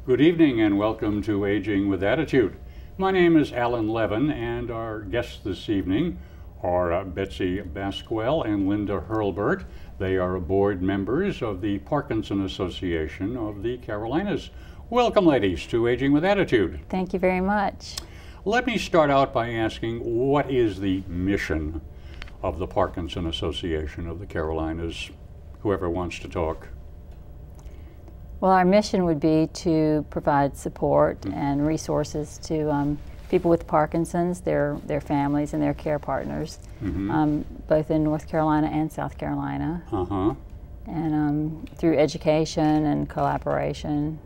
Good evening and welcome to Aging with Attitude. My name is Alan Levin and our guests this evening are Betsy Baskwell and Linda Hurlbert. They are board members of the Parkinson Association of the Carolinas. Welcome, ladies, to Aging with Attitude. Thank you very much. Let me start out by asking, what is the mission of the Parkinson Association of the Carolinas? Whoever wants to talk. Well, our mission would be to provide support and resources to people with Parkinson's, their families, and their care partners, both in North Carolina and South Carolina, and through education and collaboration.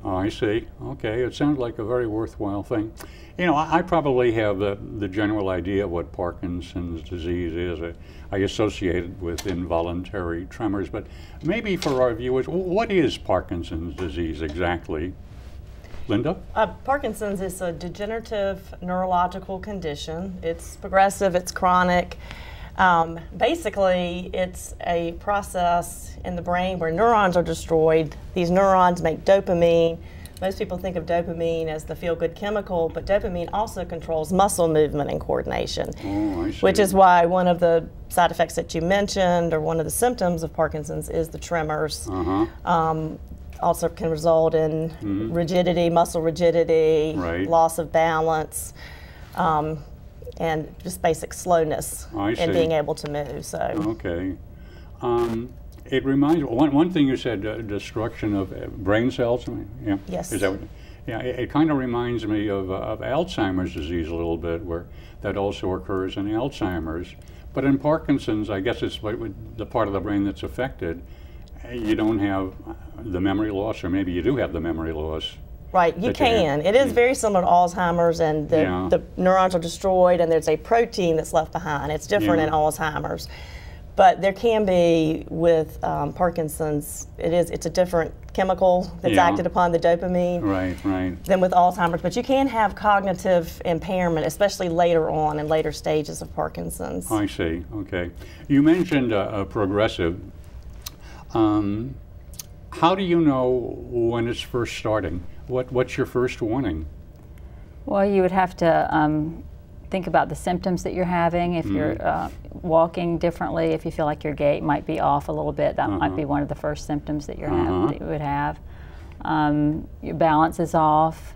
Oh, I see. Okay, it sounds like a very worthwhile thing. You know, I probably have the general idea of what Parkinson's disease is. I associate it with involuntary tremors, but maybe for our viewers, what is Parkinson's disease exactly? Linda? Parkinson's is a degenerative neurological condition. It's progressive, it's chronic. Basically, it's a process in the brain where neurons are destroyed. These neurons make dopamine. Most people think of dopamine as the feel-good chemical, but dopamine also controls muscle movement and coordination, which is why one of the side effects that you mentioned, or one of the symptoms of Parkinson's, is the tremors. Also can result in rigidity, muscle rigidity, loss of balance, and just basic slowness in being able to move. So. Okay. It reminds one thing you said, destruction of brain cells. Yeah. Yes. Is that what, yeah. It kind of reminds me of Alzheimer's disease a little bit, where that also occurs in Alzheimer's. But in Parkinson's, I guess it's the part of the brain that's affected. You don't have the memory loss, or maybe you do have the memory loss. Right, you can. It is very similar to Alzheimer's, and the neurons are destroyed, and there's a protein that's left behind. It's different in Alzheimer's. But there can be with Parkinson's, it's a different chemical that's acted upon, the dopamine, than with Alzheimer's. But you can have cognitive impairment, especially later on in later stages of Parkinson's. I see, okay. You mentioned progressive. How do you know when it's first starting? What's your first warning? Well, you would have to think about the symptoms that you're having. If you're walking differently, if you feel like your gait might be off a little bit, that might be one of the first symptoms that that you would have. Your balance is off,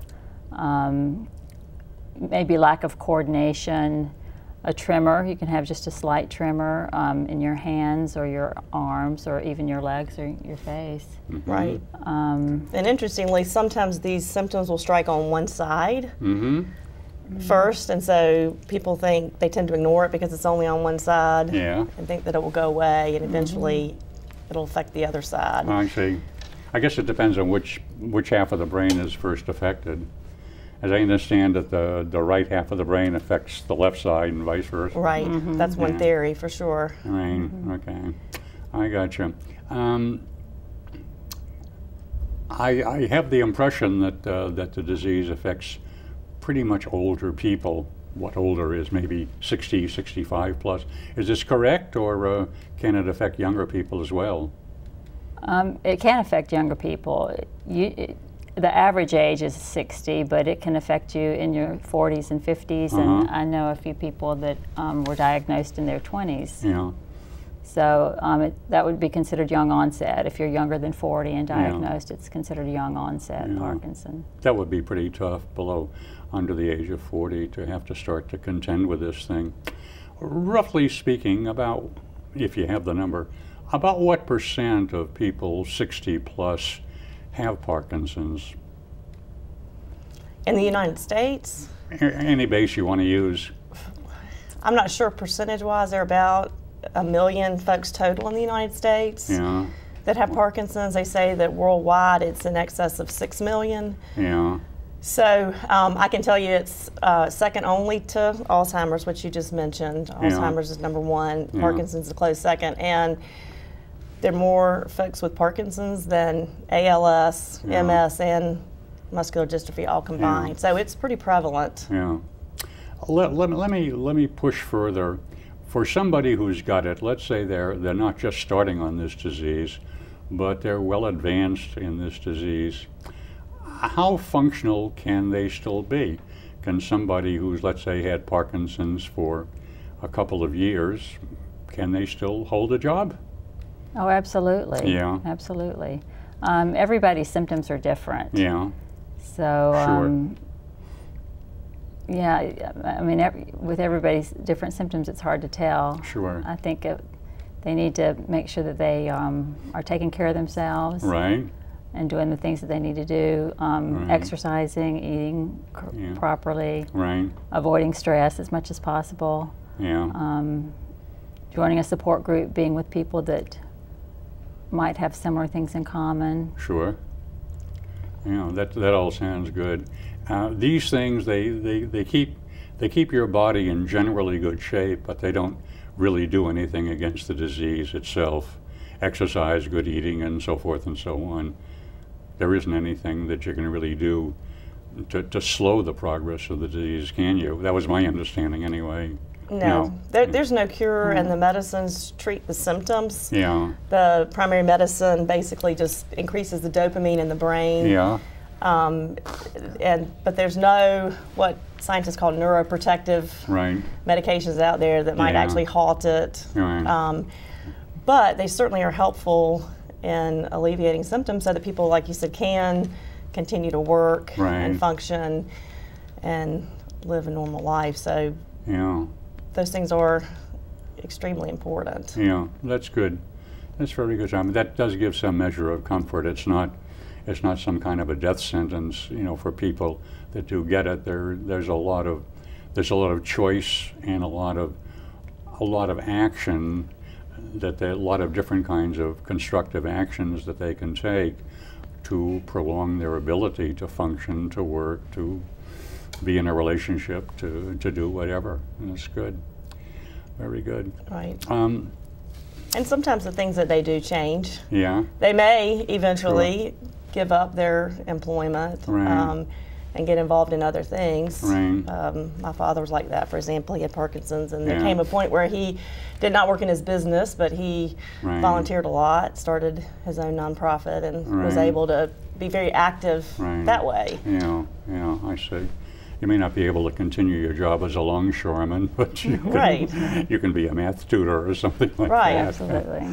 maybe lack of coordination, a tremor. You can have just a slight tremor in your hands or your arms or even your legs or your face. Right. And interestingly, sometimes these symptoms will strike on one side first, and so people think, they tend to ignore it because it's only on one side and think that it will go away, and eventually it'll affect the other side. I see. I guess it depends on which half of the brain is first affected. As I understand it, the right half of the brain affects the left side and vice versa. Right, that's one theory for sure. Right, okay. I gotcha. I have the impression that the disease affects pretty much older people. What older is maybe 60, 65 plus. Is this correct, or can it affect younger people as well? It can affect younger people. The average age is 60, but it can affect you in your 40s and 50s, and I know a few people that were diagnosed in their 20s. Yeah. So that would be considered young onset. If you're younger than 40 and diagnosed, it's considered young onset Parkinson. That would be pretty tough under the age of 40 to have to start to contend with this thing. Roughly speaking, about, if you have the number, about what % of people 60 plus have Parkinson's? In the United States? Any base you want to use. I'm not sure percentage-wise. There are about 1 million folks total in the United States that have Parkinson's. They say that worldwide it's in excess of 6 million. Yeah. So I can tell you it's second only to Alzheimer's, which you just mentioned. Alzheimer's is number 1. Parkinson's is a close second. And there are more folks with Parkinson's than ALS, MS, and muscular dystrophy all combined. So it's pretty prevalent. Yeah. Let me push further. For somebody who's got it, let's say they're not just starting on this disease, but they're well advanced in this disease. how functional can they still be? Can somebody who's, let's say, had Parkinson's for a couple of years, can they still hold a job? Oh, absolutely. Yeah. Absolutely. Everybody's symptoms are different. Yeah. So, Sure. yeah, I mean, with everybody's different symptoms, it's hard to tell. Sure. I think they need to make sure that they are taking care of themselves. Right. And doing the things that they need to do, Right. exercising, eating Yeah. properly, Right. avoiding stress as much as possible, Yeah. joining a support group, being with people that might have similar things in common. Sure. Yeah, that all sounds good. These things, they keep your body in generally good shape, but they don't really do anything against the disease itself. Exercise, good eating, and so forth and so on. There isn't anything that you can really do to slow the progress of the disease, can you? That was my understanding anyway. No, there's no cure, and the medicines treat the symptoms. Yeah. The primary medicine basically just increases the dopamine in the brain. Yeah. But there's no what scientists call neuroprotective Right. medications out there that might Yeah. actually halt it. Right. But they certainly are helpful in alleviating symptoms so that people, like you said, can continue to work Right. and function and live a normal life. So Yeah. those things are extremely important. Yeah, that's good. That's very good. I mean, that does give some measure of comfort. It's not some kind of a death sentence, for people that do get it. There's a lot of choice and a lot of action a lot of different kinds of constructive actions that they can take to prolong their ability to function, to work, to be in a relationship, to do whatever. And that's good. Very good. Right. And sometimes the things that they do change. Yeah. They may eventually give up their employment Right. and get involved in other things. Right. My father was like that, for example. He had Parkinson's, and there Yeah. came a point where he did not work in his business, but he Right. volunteered a lot, started his own nonprofit, and was Right. able to be very active Right. that way. Yeah, I see. You may not be able to continue your job as a longshoreman, but you can, Right. you can be a math tutor or something like Right. that. Absolutely.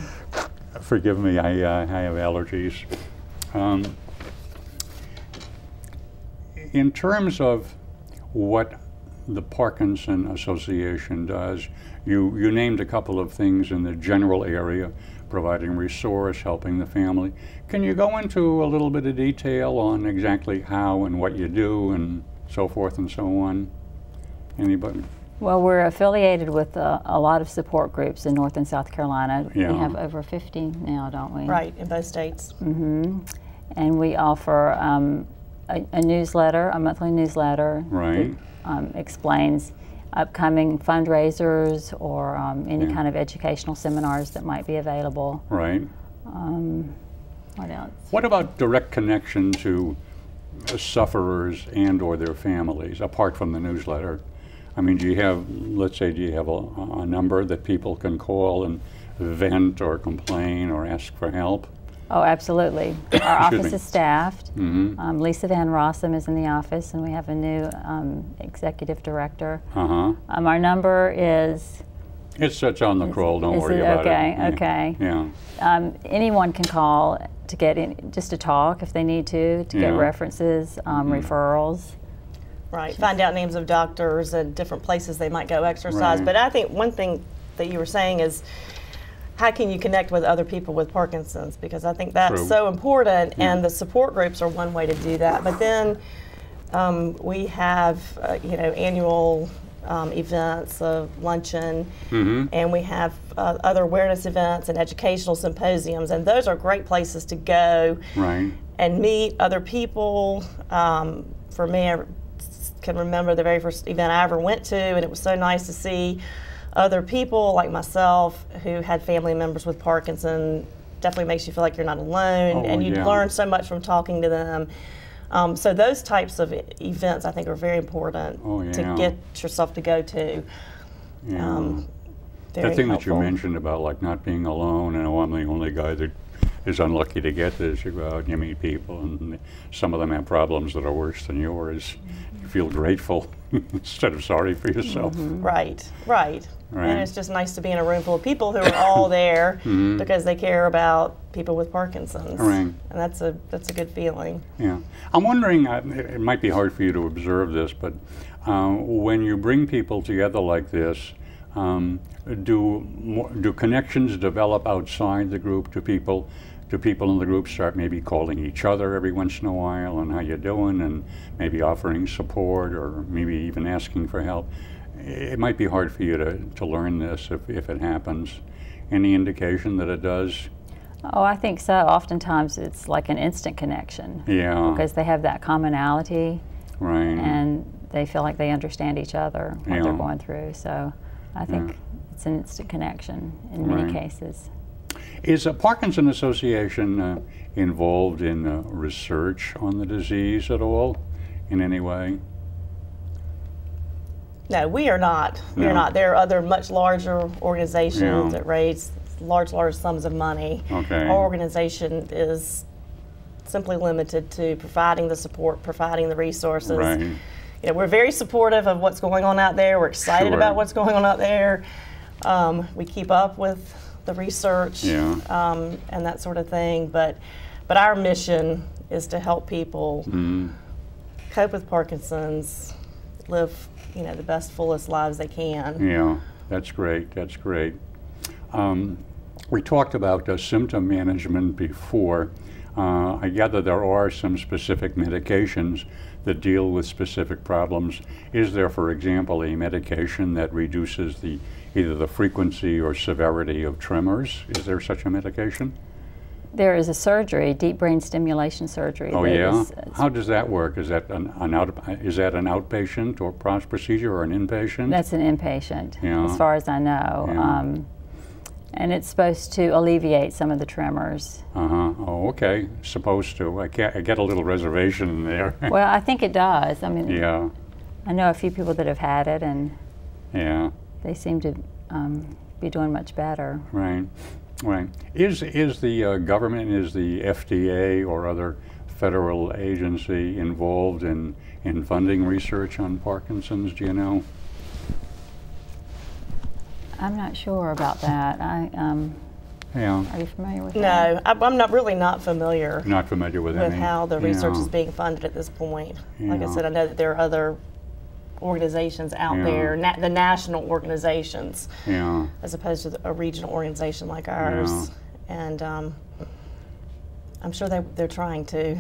Forgive me, I have allergies. In terms of what the Parkinson Association does, you named a couple of things in the general area, providing resource, helping the family. Can you go into a little bit of detail on exactly how and what you do and so forth and so on? Anybody? Well, we're affiliated with a lot of support groups in North and South Carolina. Yeah. We have over 50 now, don't we? Right, in both states. Mm-hmm. And we offer a newsletter, a monthly newsletter Right. that explains upcoming fundraisers or any Yeah. kind of educational seminars that might be available. Right. What else? What about direct connection to sufferers and or their families, apart from the newsletter? I mean, do you have a number that people can call and vent or complain or ask for help? Oh, absolutely. Our office is staffed. Mm-hmm. Lisa Van Rossum is in the office, and we have a new executive director. Uh-huh. Our number is... It's on the crawl, don't worry about okay, it. Okay. Yeah. Anyone can call to get in, just to talk if they need to Yeah. get references, referrals. Right, find out names of doctors and different places they might go exercise. Right. But I think one thing that you were saying is, how can you connect with other people with Parkinson's? Because I think that's True. so important, and the support groups are one way to do that. But then we have, annual events, luncheon, and we have other awareness events and educational symposiums, and those are great places to go Right. and meet other people. For me, I can remember the very first event I ever went to, and it was so nice to see other people like myself who had family members with Parkinson. Definitely makes you feel like you're not alone, and you yeah. learn so much from talking to them. So those types of events I think are very important to get yourself to go to. Yeah. Very That thing that you helpful. mentioned about like not being alone, and I'm the only guy that is unlucky to get this. You go out and you meet people, and some of them have problems that are worse than yours. You feel grateful instead of sorry for yourself. Right, right. And it's just nice to be in a room full of people who are all there because they care about people with Parkinson's. Right. And that's a good feeling. Yeah. I'm wondering, it might be hard for you to observe this, but when you bring people together like this, do connections develop outside the group? Do people in the group start maybe calling each other every once in a while and how you doing, and maybe offering support or maybe even asking for help? It might be hard for you to learn this if it happens. Any indication that it does? Oh, I think so. Oftentimes it's like an instant connection. Yeah. Because they have that commonality. Right. And they feel like they understand each other, what they're going through. So I think it's an instant connection in many cases. Is a Parkinson Association involved in research on the disease at all in any way? No, we are not. We are not. There are other much larger organizations that raise large sums of money. Okay. Our organization is simply limited to providing the support, providing the resources. Right. You know, we're very supportive of what's going on out there. We're excited about what's going on out there. We keep up with the research and that sort of thing. But our mission is to help people cope with Parkinson's, live the best, fullest lives they can. Yeah, that's great. That's great. We talked about symptom management before. I gather there are some specific medications that deal with specific problems. Is there, for example, a medication that reduces either the frequency or severity of tremors? Is there such a medication? There is a surgery, deep brain stimulation surgery. Oh yeah? How does that work? Is that an outpatient or procedure or an inpatient? That's an inpatient, as far as I know. Yeah. And it's supposed to alleviate some of the tremors. Oh, okay. Supposed to. I get a little reservation in there. Well, I think it does. I mean, yeah. I know a few people that have had it, and they seem to be doing much better. Right. Right. Is the government, is the FDA or other federal agency involved in funding research on Parkinson's? Do you know? I'm not sure about that. Are you familiar with that? No, I'm not familiar. Not familiar with any. How the research is being funded at this point. Like I said, I know that there are other organizations out there, the national organizations, as opposed to a regional organization like ours. And I'm sure they're trying to.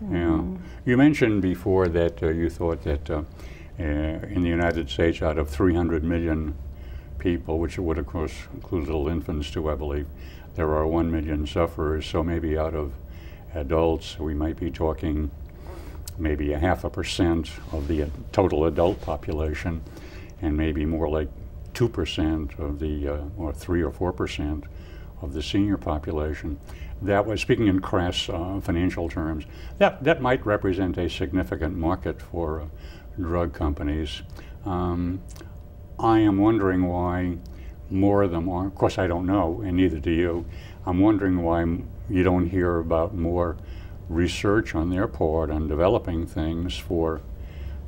Yeah. You mentioned before that you thought that in the United States, out of 300 million people, which would of course include little infants too, I believe, there are 1 million sufferers. So maybe out of adults, we might be talking maybe 0.5% of the total adult population, and maybe more like 2% of the, or 3 or 4% of the senior population. That was, speaking in crass financial terms, that might represent a significant market for drug companies. I am wondering why more of them are, of course I don't know, and neither do you. I'm wondering why you don't hear about more research on their part on developing things for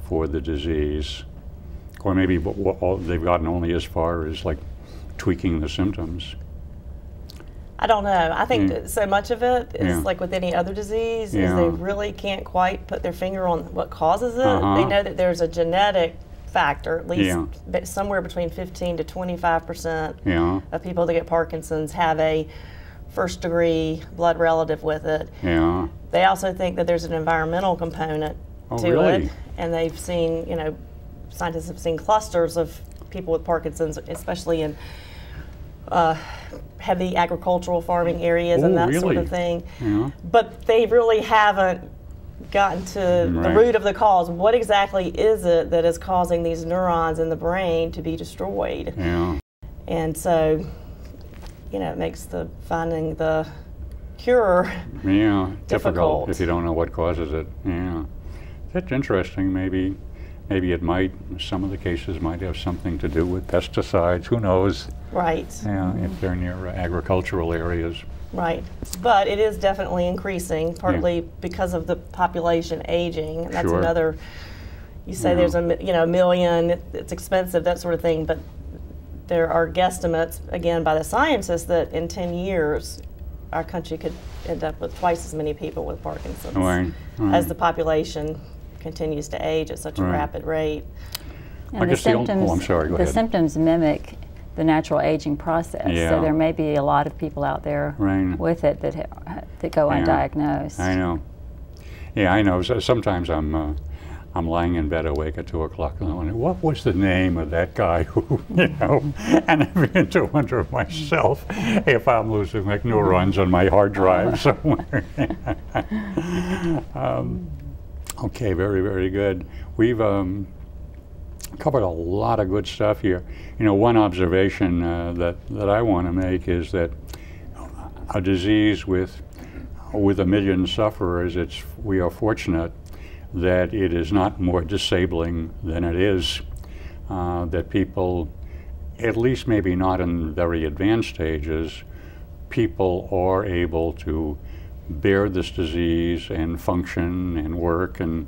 the disease, or maybe they've gotten only as far as like tweaking the symptoms. I don't know. I think that so much of it is like with any other disease, is they really can't quite put their finger on what causes it. They know that there's a genetic factor, at least somewhere between 15 to 25% of people that get Parkinson's have a first-degree blood relative with it. They also think that there's an environmental component to it, and they've seen, scientists have seen clusters of people with Parkinson's, especially in heavy agricultural farming areas and that sort of thing. But they really haven't gotten to the root of the cause. What exactly is it that is causing these neurons in the brain to be destroyed? And so, it makes finding the cure difficult if you don't know what causes it. That's interesting. Maybe maybe it might, some of the cases might have something to do with pesticides, who knows? Right. Yeah, if they're near agricultural areas. Right, but it is definitely increasing, partly because of the population aging, and that's Sure. another. You say there's a million, it's expensive, that sort of thing, but there are guesstimates, again, by the scientists that in 10 years, our country could end up with twice as many people with Parkinson's Right. as the population continues to age at such a rapid rate. And I the guess the only- symptoms, I'm sorry, go the ahead. symptoms mimic the natural aging process. Yeah. So there may be a lot of people out there Right. with it that that go Yeah. undiagnosed. I know. Yeah, I know. So sometimes I'm lying in bed awake at 2 o'clock and I'm wondering, what was the name of that guy who, and I begin to wonder myself if I'm losing like neurons on my hard drive somewhere. Okay, very, very good. We've covered a lot of good stuff here. One observation that I want to make is that a disease with 1 million sufferers, we are fortunate that it is not more disabling than it is, that people, at least maybe not in very advanced stages, people are able to bear this disease and function and work and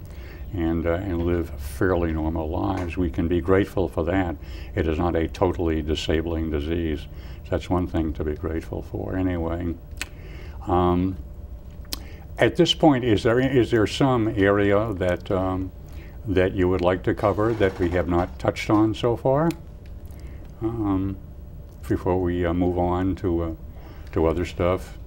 live fairly normal lives. We can be grateful for that. It is not a totally disabling disease. That's one thing to be grateful for anyway. At this point, is there some area that you would like to cover that we have not touched on so far? Before we move on to other stuff.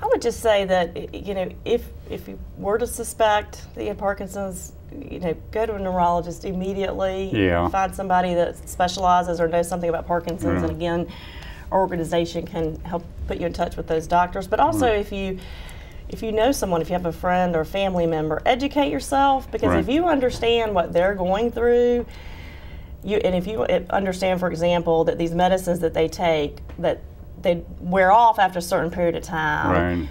I would just say that if you were to suspect that you had Parkinson's, go to a neurologist immediately. Yeah. Find somebody that specializes or knows something about Parkinson's, and again, our organization can help put you in touch with those doctors. But also, if you know someone, if you have a friend or family member, educate yourself, because if you understand what they're going through, and if you understand, for example, that these medicines that they take, that they wear off after a certain period of time. Right.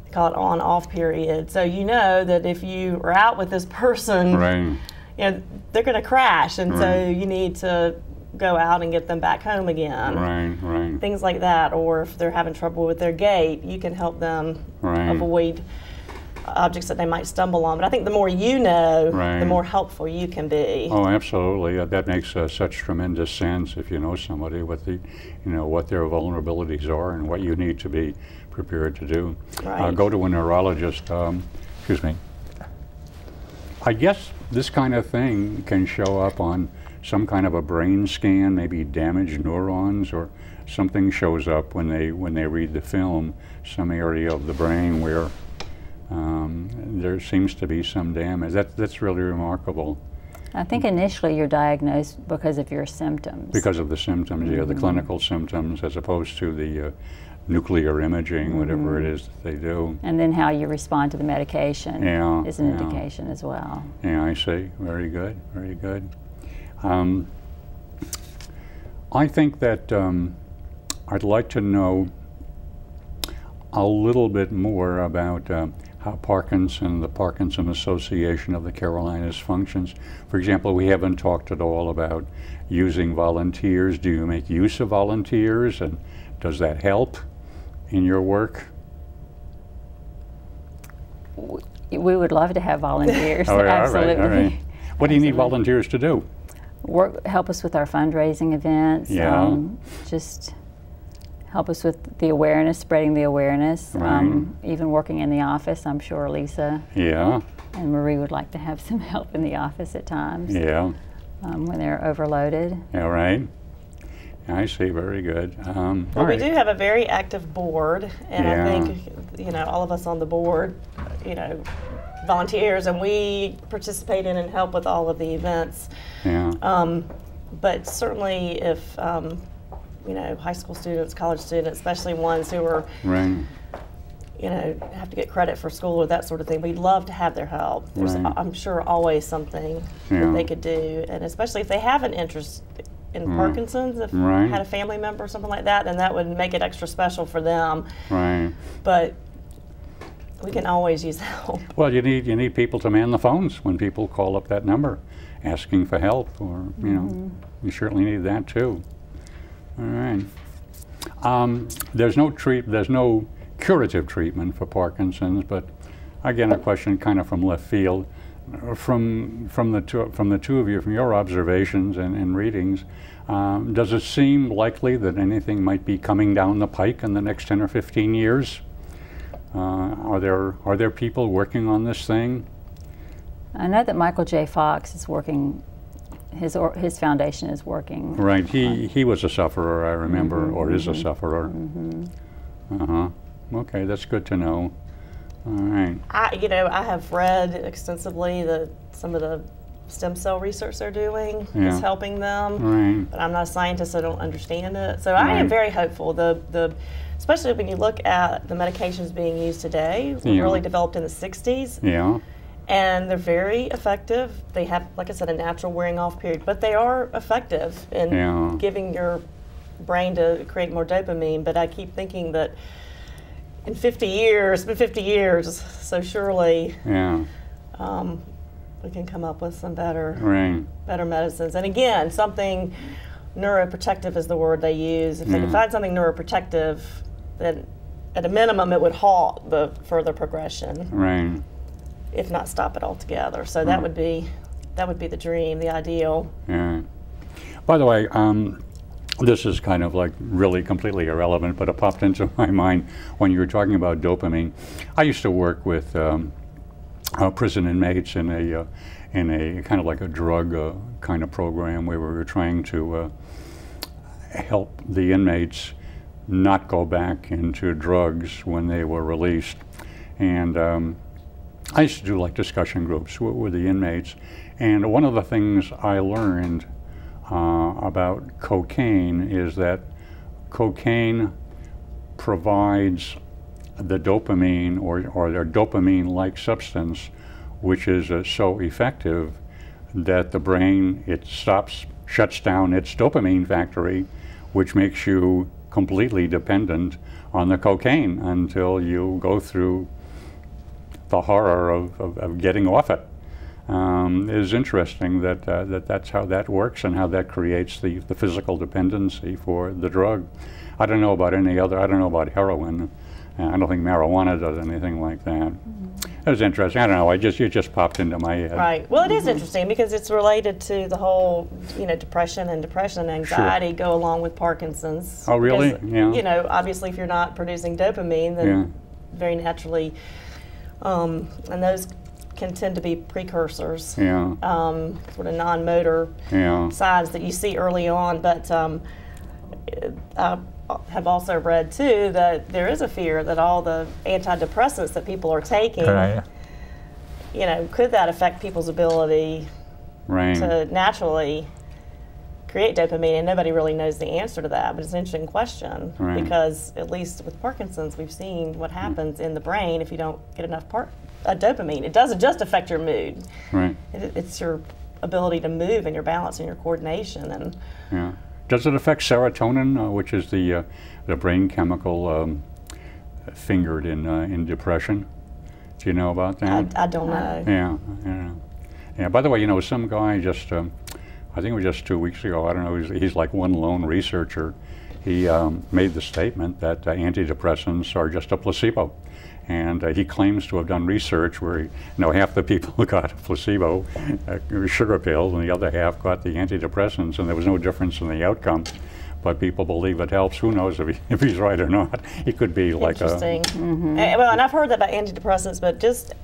They call it on-off period. So you know that if you are out with this person, they're going to crash, and so you need to go out and get them back home again. Right. Things like that, or if they're having trouble with their gait, you can help them avoid objects that they might stumble on. But I think the more you know, the more helpful you can be. Oh, absolutely. That makes such tremendous sense if you know somebody, what their vulnerabilities are and what you need to be prepared to do. Go to a neurologist. Excuse me. I guess this kind of thing can show up on some kind of a brain scan, maybe damaged neurons, or something shows up when they read the film, some area of the brain where there seems to be some damage. That's really remarkable. I think initially you're diagnosed because of your symptoms. Because of the symptoms, the clinical symptoms, as opposed to the nuclear imaging, whatever it is that they do. And then how you respond to the medication is an indication as well. Yeah, I see. Very good, very good. I think that I'd like to know a little bit more about how the Parkinson Association of the Carolinas functions. For example, we haven't talked at all about using volunteers. Do you make use of volunteers, and does that help in your work? We would love to have volunteers, absolutely. All right. What do you need volunteers to do? Help us with our fundraising events. Just help us with the awareness, spreading the awareness. Even working in the office, I'm sure Lisa and Marie would like to have some help in the office at times. When they're overloaded. All right. I see. Very good. Well, we do have a very active board, and I think all of us on the board, volunteers, and we participate in and help with all of the events. But certainly, if high school students, college students, especially ones who are have to get credit for school or that sort of thing, we'd love to have their help. There's, I'm sure, always something that they could do, and especially if they have an interest in Parkinson's, if had a family member or something like that, then that would make it extra special for them. But we can always use help. Well, you need people to man the phones when people call up that number asking for help, or you know, you certainly need that too. All right. There's no curative treatment for Parkinson's, but again, a question kind of from left field. From the two of you, from your observations and readings, does it seem likely that anything might be coming down the pike in the next 10 or 15 years? Are there people working on this thing? I know that Michael J. Fox is working. His foundation is working. Right. He was a sufferer, I remember, or is a sufferer. Okay, that's good to know. All right. I have read extensively that some of the stem cell research they're doing is helping them. Right. But I'm not a scientist, so I don't understand it. So I am very hopeful. Especially when you look at the medications being used today, were really developed in the 60s. Yeah. And they're very effective. They have, like I said, a natural wearing off period, but they are effective in giving your brain to create more dopamine. But I keep thinking that in 50 years, it's been 50 years, so surely we can come up with some better medicines. And again, something neuroprotective is the word they use. If they can find something neuroprotective, then at a minimum it would halt the further progression. Right. If not stop it altogether. So that would be the dream, the ideal. Yeah. By the way, this is kind of like really completely irrelevant, but it popped into my mind when you were talking about dopamine. I used to work with prison inmates in a kind of like a drug kind of program where we were trying to help the inmates not go back into drugs when they were released. And I used to do like discussion groups with the inmates, and one of the things I learned about cocaine is that cocaine provides the dopamine or their dopamine-like substance, which is so effective that the brain, shuts down its dopamine factory, which makes you completely dependent on the cocaine until you go through the horror of getting off it. It is interesting that that's how that works and how that creates the physical dependency for the drug. I don't know about any other, I don't know about heroin. I don't think marijuana does anything like that. It was interesting. I don't know, it just popped into my head. Right. Well, it is interesting because it's related to the whole, depression and anxiety go along with Parkinson's. Oh, really? Because, obviously if you're not producing dopamine, then very naturally, and those can tend to be precursors, sort of non-motor signs that you see early on. But I have also read too that there is a fear that all the antidepressants that people are taking, could that affect people's ability to naturally create dopamine? And nobody really knows the answer to that, but it's an interesting question because at least with Parkinson's, we've seen what happens in the brain if you don't get enough dopamine. It doesn't just affect your mood. Right. It's your ability to move and your balance and your coordination. And does it affect serotonin, which is the brain chemical fingered in depression? Do you know about that? I don't know. Yeah. By the way, some guy just, I think it was just 2 weeks ago, I don't know, he's like one lone researcher. He made the statement that antidepressants are just a placebo. And he claims to have done research where half the people who got a placebo sugar pills and the other half got the antidepressants, and there was no difference in the outcome. But people believe it helps. Who knows if he's right or not? It could be like interesting. Well, and I've heard that about antidepressants, but just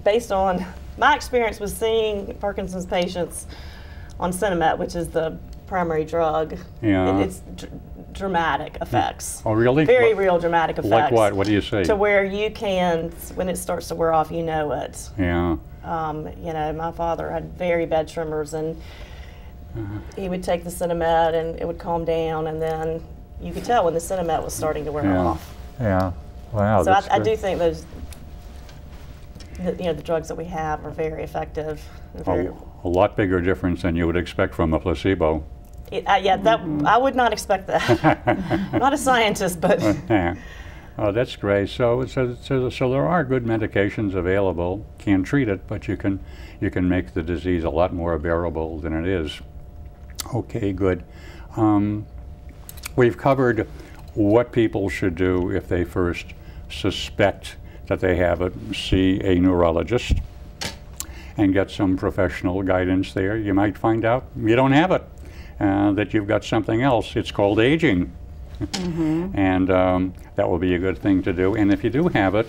based on my experience with seeing Parkinson's patients on Sinemet, which is the primary drug, it's dramatic effects. Oh, really? Very real dramatic effects. Like what? What do you say? To where you can, when it starts to wear off, you know it. Yeah. My father had very bad tremors, and he would take the Sinemet, and it would calm down, and then you could tell when the Sinemet was starting to wear off. Yeah. Wow. So I do think those, the drugs that we have are very effective. A lot bigger difference than you would expect from a placebo. I would not expect that. I'm not a scientist, but Oh, that's great. So there are good medications available. Can't treat it, but you can make the disease a lot more bearable than it is. Okay, good. We've covered what people should do if they first suspect that they have it. See a neurologist and get some professional guidance there. You might find out you don't have it, that you've got something else. It's called aging. And that will be a good thing to do. And if you do have it,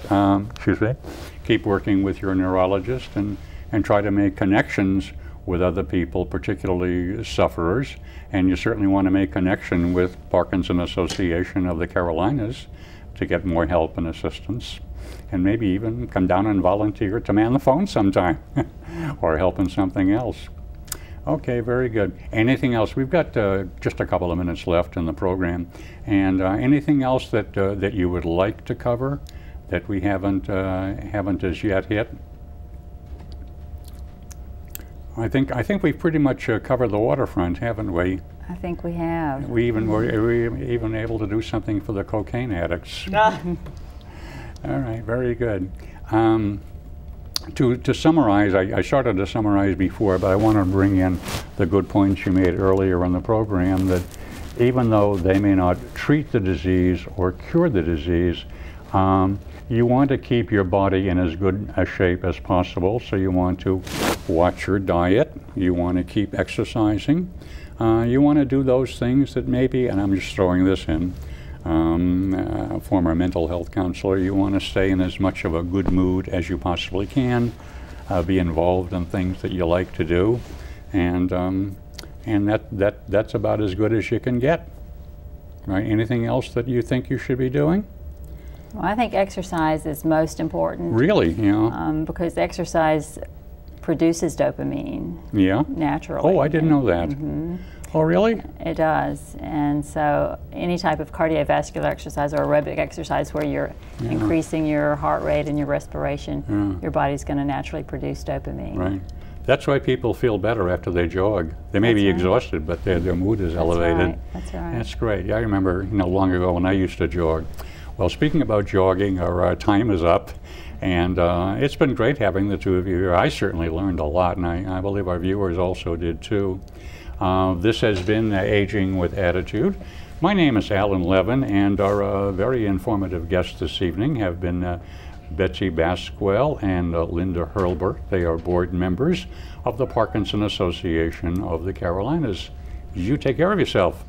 excuse me, keep working with your neurologist and try to make connections with other people, particularly sufferers. And you certainly want to make connection with Parkinson Association of the Carolinas to get more help and assistance. And maybe even come down and volunteer to man the phone sometime or help in something else. Okay, very good. Anything else? We've got just a couple of minutes left in the program. And anything else that you would like to cover that we haven't as yet hit? I think we've pretty much covered the waterfront, haven't we? I think we have. We were even able to do something for the cocaine addicts. All right, very good. To summarize, I started to summarize before, but I want to bring in the good points you made earlier in the program, that even though they may not treat the disease or cure the disease, you want to keep your body in as good a shape as possible. So you want to watch your diet, you want to keep exercising, you want to do those things that maybe, and I'm just throwing this in, former mental health counselor, you want to stay in as much of a good mood as you possibly can, be involved in things that you like to do, and that's about as good as you can get. Right? Anything else that you think you should be doing? Well, I think exercise is most important. Really? Yeah. Because exercise produces dopamine. Yeah. Naturally. Oh, I didn't know that. Oh, really? It does. And so any type of cardiovascular exercise or aerobic exercise where you're increasing your heart rate and your respiration, your body's going to naturally produce dopamine. Right. That's why people feel better after they jog. They may be exhausted, but their mood is elevated. Right. That's right. That's great. Yeah, I remember long ago when I used to jog. Well, speaking about jogging, our time is up. And it's been great having the two of you here. I certainly learned a lot, and I believe our viewers also did too. This has been Aging with Attitude. My name is Alan Levin, and our very informative guests this evening have been Betsy Baskwell and Linda Hurlbert. They are board members of the Parkinson Association of the Carolinas. You take care of yourself.